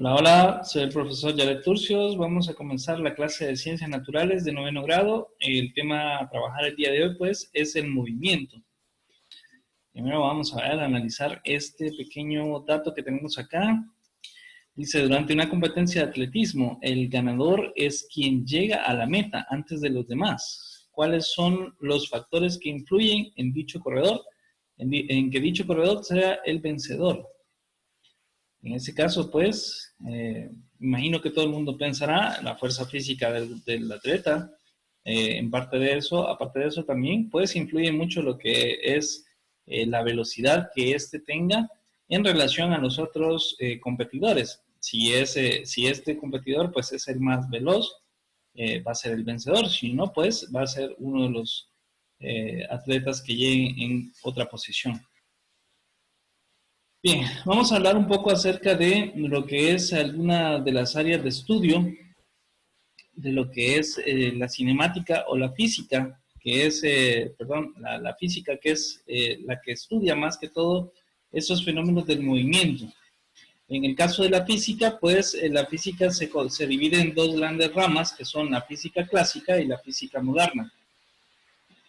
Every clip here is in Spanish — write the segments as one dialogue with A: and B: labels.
A: Hola, hola, soy el profesor Yaret Turcios. Vamos a comenzar la clase de Ciencias Naturales de 9º grado. El tema a trabajar el día de hoy, pues, es el movimiento. Primero vamos a ver, a analizar este pequeño dato que tenemos acá. Dice, durante una competencia de atletismo, el ganador es quien llega a la meta antes de los demás. ¿Cuáles son los factores que influyen en dicho corredor, en que dicho corredor sea el vencedor? En ese caso, pues, imagino que todo el mundo pensará en la fuerza física del atleta. En parte de eso, aparte de eso también, pues, influye mucho lo que es la velocidad que éste tenga en relación a los otros competidores. Si este competidor, pues, es el más veloz, va a ser el vencedor. Si no, pues, va a ser uno de los atletas que lleguen en otra posición. Bien, vamos a hablar un poco acerca de lo que es alguna de las áreas de estudio, de lo que es la cinemática o la física, que es, la física que es la que estudia más que todo esos fenómenos del movimiento. En el caso de la física, pues la física se divide en dos grandes ramas, que son la física clásica y la física moderna.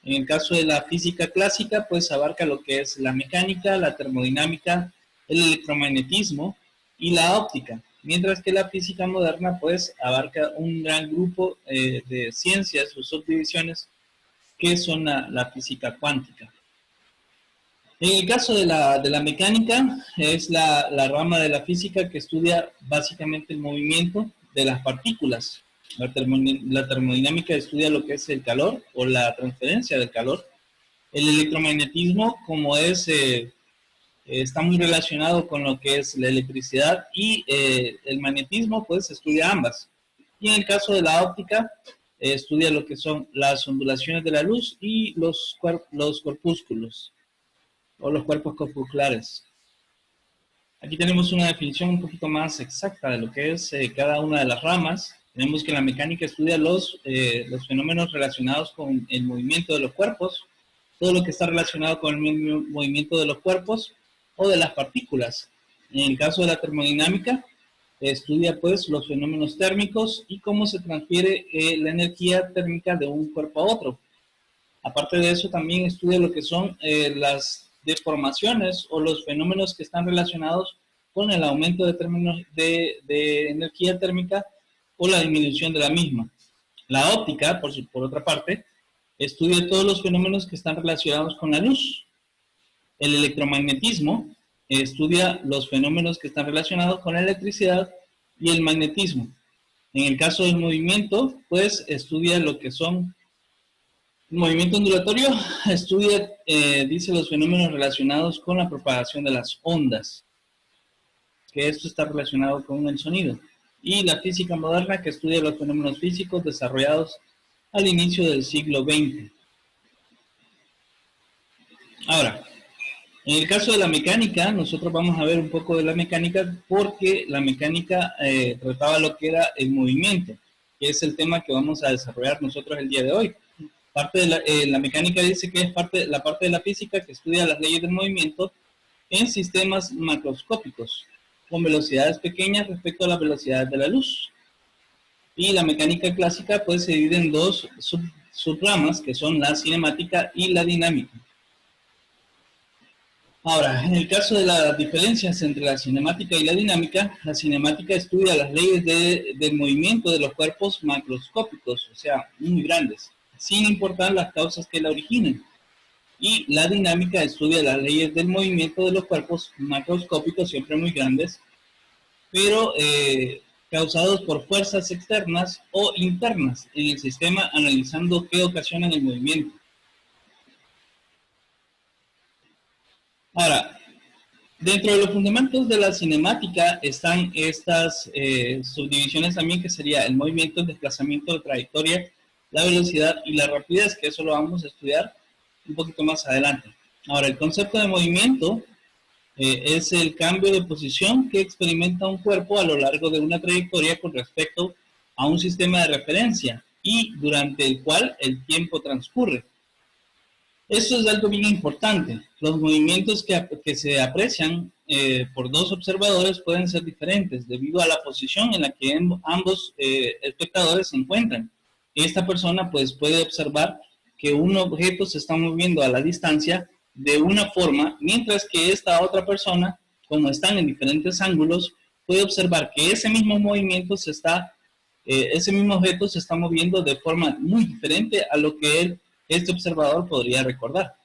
A: En el caso de la física clásica, pues abarca lo que es la mecánica, la termodinámica, el electromagnetismo y la óptica, mientras que la física moderna, pues abarca un gran grupo de ciencias o subdivisiones que son la física cuántica. En el caso de la mecánica, es la rama de la física que estudia básicamente el movimiento de las partículas. La termodinámica estudia lo que es el calor o la transferencia del calor. El electromagnetismo, como está muy relacionado con lo que es la electricidad, y el magnetismo, pues estudia ambas. Y en el caso de la óptica, estudia lo que son las ondulaciones de la luz y los corpúsculos o los cuerpos corpusculares. Aquí tenemos una definición un poquito más exacta de lo que es cada una de las ramas. Tenemos que la mecánica estudia los fenómenos relacionados con el movimiento de los cuerpos, todo lo que está relacionado con el movimiento de los cuerpos o de las partículas. En el caso de la termodinámica, estudia pues los fenómenos térmicos y cómo se transfiere la energía térmica de un cuerpo a otro. Aparte de eso, también estudia lo que son las deformaciones o los fenómenos que están relacionados con el aumento de energía térmica o la disminución de la misma. La óptica, por otra parte, estudia todos los fenómenos que están relacionados con la luz. El electromagnetismo estudia los fenómenos que están relacionados con la electricidad y el magnetismo. En el caso del movimiento, pues estudia lo que son el movimiento ondulatorio, estudia, dice, los fenómenos relacionados con la propagación de las ondas, que esto está relacionado con el sonido. Y la física moderna, que estudia los fenómenos físicos desarrollados al inicio del siglo XX. Ahora, en el caso de la mecánica, nosotros vamos a ver un poco de la mecánica porque la mecánica trataba lo que era el movimiento, que es el tema que vamos a desarrollar nosotros el día de hoy. Parte de la mecánica dice que es la parte de la física que estudia las leyes del movimiento en sistemas macroscópicos, con velocidades pequeñas respecto a las velocidades de la luz. Y la mecánica clásica pues se divide en dos subramas, que son la cinemática y la dinámica. Ahora, en el caso de las diferencias entre la cinemática y la cinemática estudia las leyes del movimiento de los cuerpos macroscópicos, o sea, muy grandes, sin importar las causas que la originen. Y la dinámica estudia las leyes del movimiento de los cuerpos macroscópicos, siempre muy grandes, pero causados por fuerzas externas o internas en el sistema, analizando qué ocasionan el movimiento. Ahora, dentro de los fundamentos de la cinemática están estas subdivisiones también, que sería el movimiento, el desplazamiento, la trayectoria, la velocidad y la rapidez, que eso lo vamos a estudiar un poquito más adelante. Ahora, el concepto de movimiento es el cambio de posición que experimenta un cuerpo a lo largo de una trayectoria con respecto a un sistema de referencia y durante el cual el tiempo transcurre. Esto es algo bien importante. Los movimientos que se aprecian por dos observadores pueden ser diferentes debido a la posición en la que ambos espectadores se encuentran. Esta persona pues puede observar que un objeto se está moviendo a la distancia de una forma, mientras que esta otra persona, como están en diferentes ángulos, puede observar que ese mismo movimiento ese mismo objeto se está moviendo de forma muy diferente a lo que este observador podría recordar,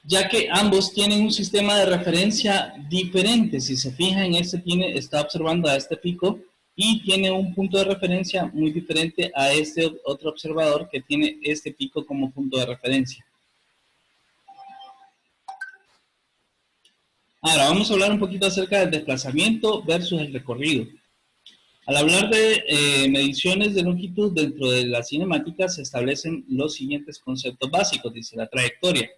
A: ya que ambos tienen un sistema de referencia diferente. Si se fijan, está observando a este pico y tiene un punto de referencia muy diferente a este otro observador que tiene este pico como punto de referencia. Ahora vamos a hablar un poquito acerca del desplazamiento versus el recorrido. Al hablar de mediciones de longitud dentro de la cinemática se establecen los siguientes conceptos básicos. Dice: la trayectoria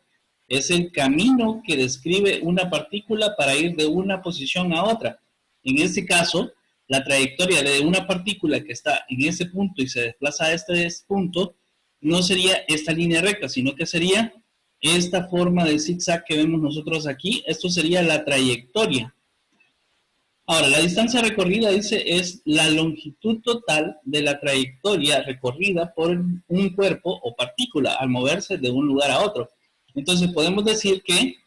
A: es el camino que describe una partícula para ir de una posición a otra. En este caso, la trayectoria de una partícula que está en ese punto y se desplaza a este punto no sería esta línea recta, sino que sería esta forma de zigzag que vemos nosotros aquí. Esto sería la trayectoria. Ahora, la distancia recorrida, dice, es la longitud total de la trayectoria recorrida por un cuerpo o partícula al moverse de un lugar a otro. Entonces, podemos decir que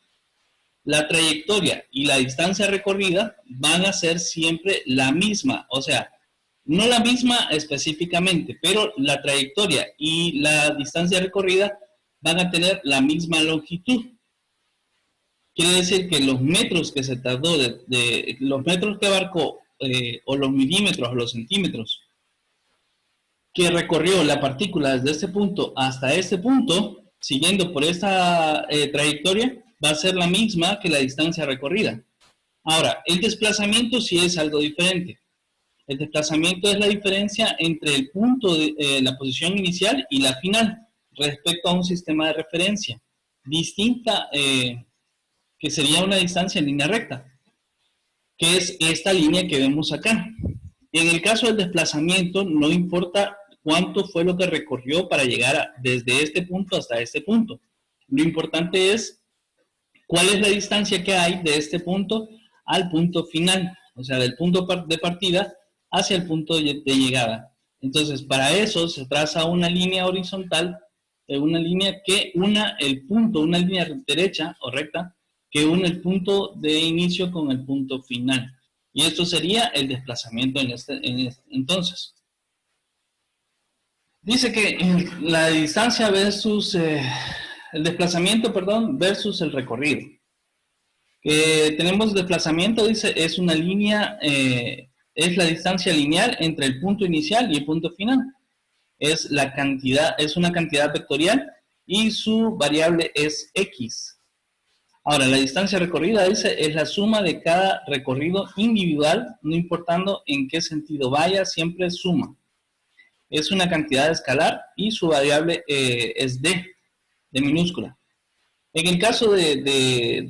A: la trayectoria y la distancia recorrida van a ser siempre la misma. O sea, no la misma específicamente, pero la trayectoria y la distancia recorrida van a tener la misma longitud. Quiere decir que los metros que se tardó, los metros que abarcó, o los milímetros o los centímetros que recorrió la partícula desde este punto hasta este punto, siguiendo por esta trayectoria, va a ser la misma que la distancia recorrida. Ahora, el desplazamiento sí es algo diferente. El desplazamiento es la diferencia entre el punto de la posición inicial y la final respecto a un sistema de referencia distinta, que sería una distancia en línea recta, que es esta línea que vemos acá. En el caso del desplazamiento, no importa cuánto fue lo que recorrió para llegar desde este punto hasta este punto. Lo importante es cuál es la distancia que hay de este punto al punto final, o sea, del punto de partida hacia el punto de llegada. Entonces, para eso se traza una línea horizontal, una línea que una el punto, una línea derecha o recta, que une el punto de inicio con el punto final. Y esto sería el desplazamiento entonces. Dice que la distancia versus, el desplazamiento, perdón, versus el recorrido. Tenemos desplazamiento, dice, es una línea, es la distancia lineal entre el punto inicial y el punto final. Es una cantidad vectorial y su variable es x. Ahora, la distancia recorrida, dice, es la suma de cada recorrido individual, no importando en qué sentido vaya, siempre suma. Es una cantidad escalar y su variable es d, de minúscula. En el caso del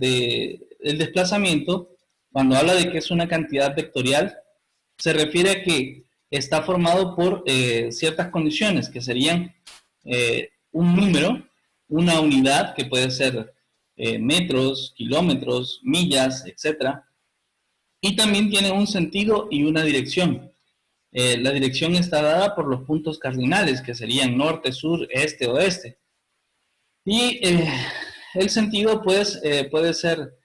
A: desplazamiento, cuando habla de que es una cantidad vectorial, se refiere a que está formado por ciertas condiciones, que serían un número, una unidad, que puede ser metros, kilómetros, millas, etc. Y también tiene un sentido y una dirección. La dirección está dada por los puntos cardinales, que serían norte, sur, este, oeste. Y el sentido, pues, puede ser,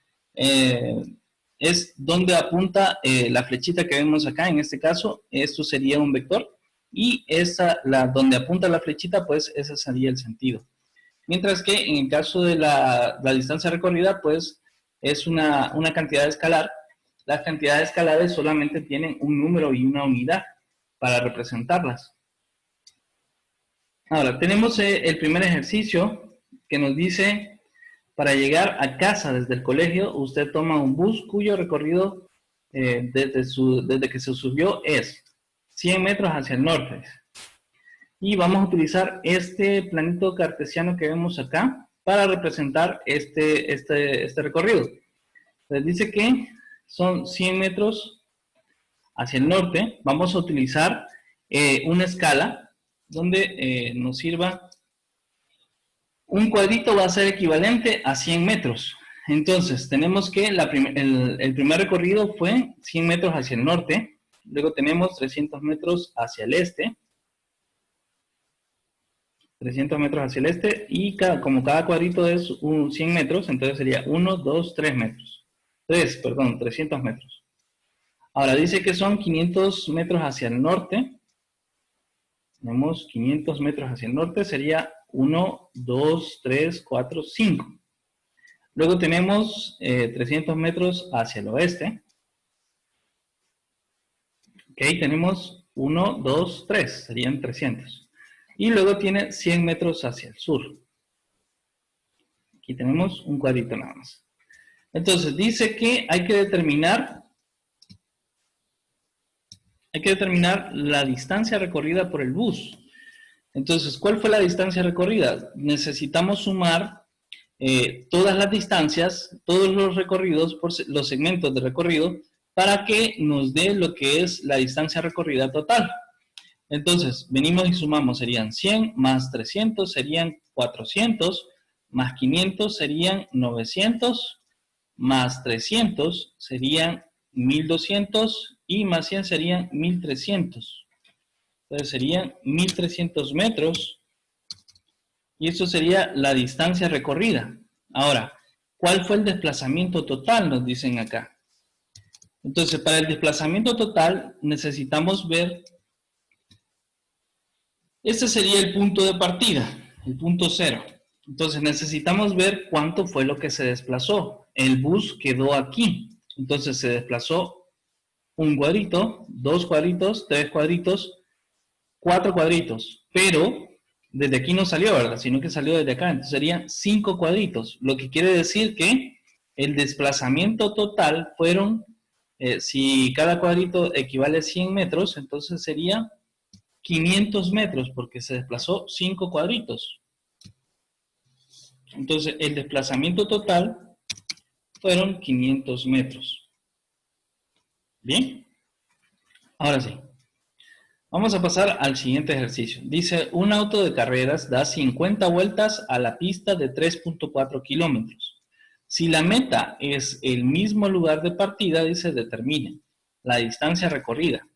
A: es donde apunta la flechita que vemos acá. En este caso, esto sería un vector. Y donde apunta la flechita, pues, ese sería el sentido. Mientras que en el caso de la distancia recorrida, pues es una cantidad escalar. Las cantidades escalares solamente tienen un número y una unidad para representarlas. Ahora, tenemos el primer ejercicio que nos dice: para llegar a casa desde el colegio, usted toma un bus cuyo recorrido desde que se subió es 100 metros hacia el norte. Y vamos a utilizar este planito cartesiano que vemos acá para representar este recorrido. Entonces dice que son 100 metros hacia el norte. Vamos a utilizar una escala donde nos sirva Un cuadrito va a ser equivalente a 100 metros. Entonces, tenemos que el primer recorrido fue 100 metros hacia el norte, luego tenemos 300 metros hacia el este, 300 metros hacia el este, y como cada cuadrito es 100 metros, entonces sería 1, 2, 3 metros. 300 metros. Ahora dice que son 500 metros hacia el norte. Tenemos 500 metros hacia el norte, sería 1, 2, 3, 4, 5. Luego tenemos 300 metros hacia el oeste. Ok, tenemos 1, 2, 3, serían 300. Y luego tiene 100 metros hacia el sur. Aquí tenemos un cuadrito nada más. Entonces, dice que hay que determinar la distancia recorrida por el bus. Entonces, ¿cuál fue la distancia recorrida? Necesitamos sumar todas las distancias, todos los recorridos, por los segmentos de recorrido, para que nos dé lo que es la distancia recorrida total. Entonces, venimos y sumamos, serían 100 más 300 serían 400, más 500 serían 900, más 300 serían 1200 y más 100 serían 1300. Entonces serían 1300 metros y eso sería la distancia recorrida. Ahora, ¿cuál fue el desplazamiento total? Nos dicen acá. Entonces, para el desplazamiento total necesitamos ver, este sería el punto de partida, el punto cero. Entonces necesitamos ver cuánto fue lo que se desplazó. El bus quedó aquí. Entonces se desplazó un cuadrito, 2 cuadritos, 3 cuadritos, 4 cuadritos. Pero desde aquí no salió, ¿verdad? Sino que salió desde acá. Entonces serían 5 cuadritos. Lo que quiere decir que el desplazamiento total fueron, si cada cuadrito equivale a 100 metros, entonces sería 500 metros porque se desplazó 5 cuadritos. Entonces, el desplazamiento total fueron 500 metros. ¿Bien? Ahora sí. Vamos a pasar al siguiente ejercicio. Dice, un auto de carreras da 50 vueltas a la pista de 3.4 kilómetros. Si la meta es el mismo lugar de partida, dice, determine la distancia recorrida.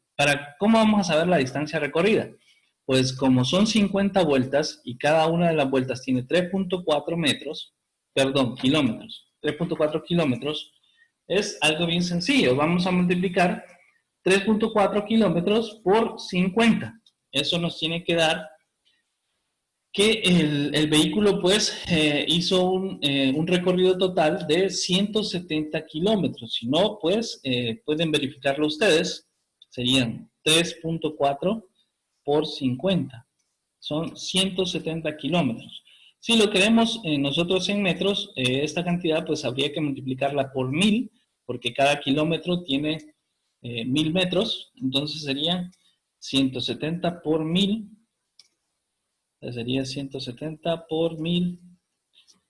A: ¿Cómo vamos a saber la distancia recorrida? Pues como son 50 vueltas y cada una de las vueltas tiene 3.4 kilómetros, 3.4 kilómetros, es algo bien sencillo. Vamos a multiplicar 3.4 kilómetros por 50. Eso nos tiene que dar que el vehículo pues hizo un recorrido total de 170 kilómetros. Si no, pues pueden verificarlo ustedes. Serían 3.4 por 50. Son 170 kilómetros. Si lo queremos nosotros en metros, esta cantidad pues habría que multiplicarla por 1000, porque cada kilómetro tiene 1000 metros. Entonces sería 170 por 1000. Sería 170 por 1000,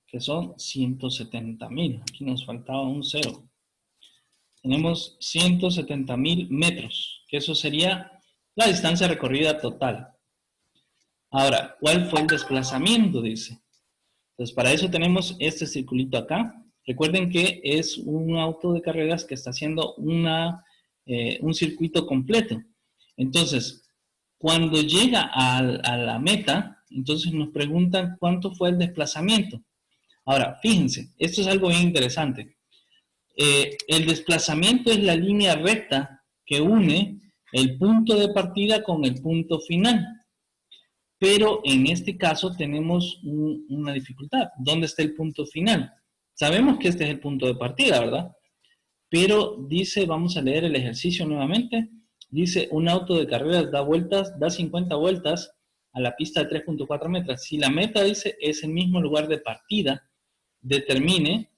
A: que son 170.000. Aquí nos faltaba un 0. Tenemos 170.000 metros, que eso sería la distancia recorrida total. Ahora, ¿cuál fue el desplazamiento? Dice. Entonces, para eso tenemos este circulito acá. Recuerden que es un auto de carreras que está haciendo un circuito completo. Entonces, cuando llega a la meta, entonces nos preguntan cuánto fue el desplazamiento. Ahora, fíjense, esto es algo bien interesante. El desplazamiento es la línea recta que une el punto de partida con el punto final. Pero en este caso tenemos una dificultad. ¿Dónde está el punto final? Sabemos que este es el punto de partida, ¿verdad? Pero dice, vamos a leer el ejercicio nuevamente. Dice, un auto de carreras da 50 vueltas a la pista de 3.4 metros. Si la meta, dice, es el mismo lugar de partida, determine,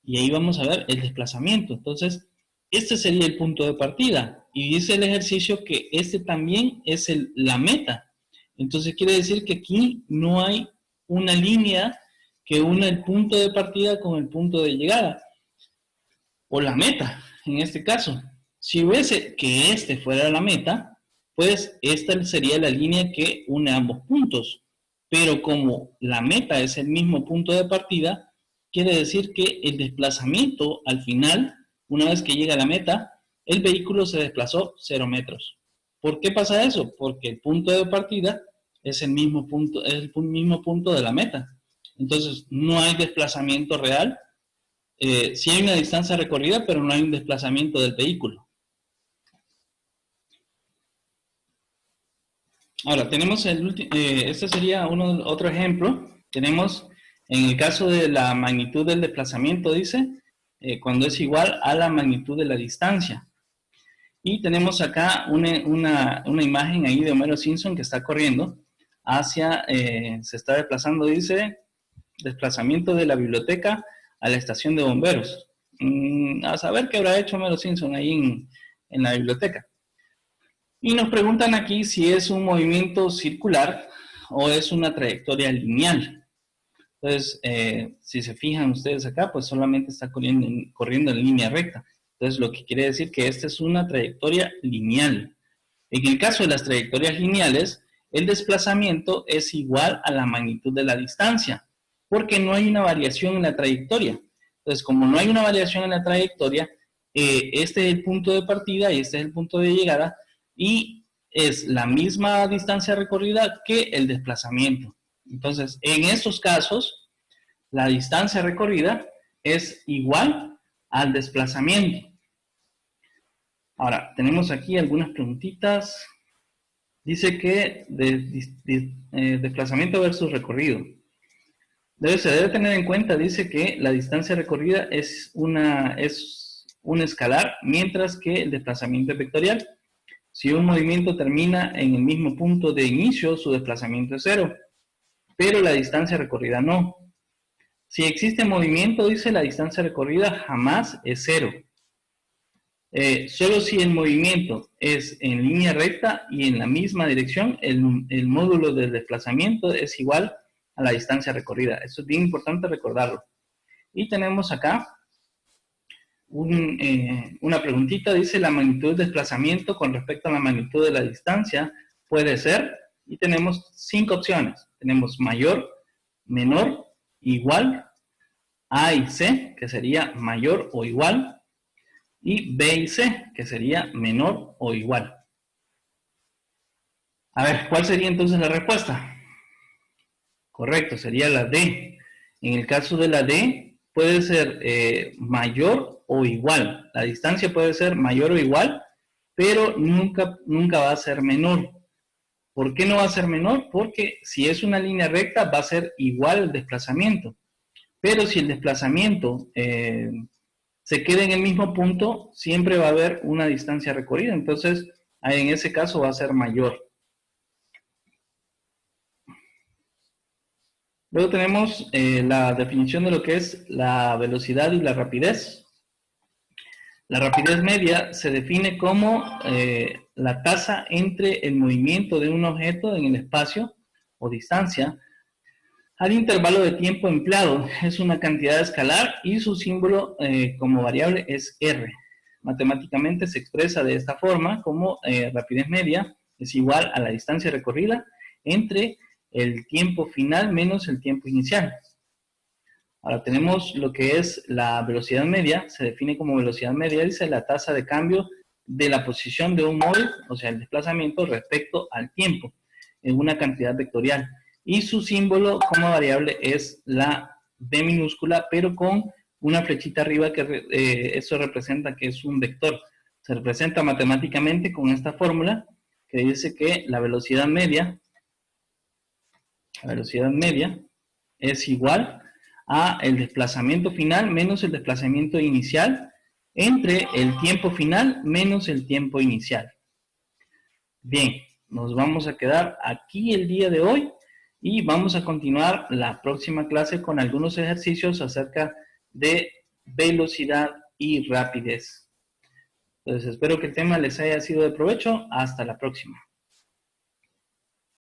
A: y ahí vamos a ver el desplazamiento. Entonces, este sería el punto de partida. Y dice el ejercicio que este también es la meta. Entonces quiere decir que aquí no hay una línea que una el punto de partida con el punto de llegada. O la meta, en este caso. Si hubiese que este fuera la meta, pues esta sería la línea que une ambos puntos. pero como la meta es el mismo punto de partida, quiere decir que el desplazamiento al final, una vez que llega a la meta, el vehículo se desplazó 0 metros. ¿Por qué pasa eso? Porque el punto de partida es el mismo punto de la meta. Entonces, no hay desplazamiento real. Sí hay una distancia recorrida, pero no hay un desplazamiento del vehículo. Ahora, tenemos este sería otro ejemplo. Tenemos, en el caso de la magnitud del desplazamiento, dice, cuando es igual a la magnitud de la distancia. Y tenemos acá una imagen ahí de Homero Simpson que está corriendo se está desplazando, dice, desplazamiento de la biblioteca a la estación de bomberos. A saber qué habrá hecho Homero Simpson ahí en la biblioteca. Y nos preguntan aquí si es un movimiento circular o es una trayectoria lineal. Entonces, si se fijan ustedes acá, pues solamente está corriendo en línea recta. Entonces, lo que quiere decir que esta es una trayectoria lineal. En el caso de las trayectorias lineales, el desplazamiento es igual a la magnitud de la distancia, porque no hay una variación en la trayectoria. Entonces, como no hay una variación en la trayectoria, este es el punto de partida y este es el punto de llegada, y es la misma distancia recorrida que el desplazamiento. Entonces, en estos casos, la distancia recorrida es igual al desplazamiento. Ahora, tenemos aquí algunas preguntitas. Dice que desplazamiento versus recorrido. Se debe tener en cuenta, dice que la distancia recorrida es un escalar, mientras que el desplazamiento es vectorial. Si un movimiento termina en el mismo punto de inicio, su desplazamiento es 0, pero la distancia recorrida no. Si existe movimiento, dice, la distancia recorrida jamás es 0. Solo si el movimiento es en línea recta y en la misma dirección, el módulo del desplazamiento es igual a la distancia recorrida. Eso es bien importante recordarlo. Y tenemos acá una preguntita, dice la magnitud del desplazamiento con respecto a la magnitud de la distancia puede ser, y tenemos 5 opciones. Tenemos mayor, menor, igual, A y C, que sería mayor o igual, y B y C, que sería menor o igual. A ver, ¿cuál sería entonces la respuesta? Correcto, sería la D. En el caso de la D, puede ser mayor o igual. La distancia puede ser mayor o igual, pero nunca va a ser menor. ¿Por qué no va a ser menor? Porque si es una línea recta, va a ser igual el desplazamiento. Pero si el desplazamiento se queda en el mismo punto, siempre va a haber una distancia recorrida. Entonces, en ese caso va a ser mayor. Luego tenemos la definición de lo que es la velocidad y la rapidez. La rapidez media se define como la tasa entre el movimiento de un objeto en el espacio o distancia al intervalo de tiempo empleado. Es una cantidad escalar y su símbolo como variable es R. Matemáticamente se expresa de esta forma como rapidez media es igual a la distancia recorrida entre el tiempo final menos el tiempo inicial. Ahora tenemos lo que es la velocidad media, se define como velocidad media, dice la tasa de cambio de la posición de un móvil, o sea, el desplazamiento respecto al tiempo, en una cantidad vectorial. Y su símbolo como variable es la B minúscula, pero con una flechita arriba que eso representa que es un vector. Se representa matemáticamente con esta fórmula que dice que la velocidad media es igual a el desplazamiento final menos el desplazamiento inicial entre el tiempo final menos el tiempo inicial. Bien, nos vamos a quedar aquí el día de hoy y vamos a continuar la próxima clase con algunos ejercicios acerca de velocidad y rapidez. Entonces, espero que el tema les haya sido de provecho. Hasta la próxima.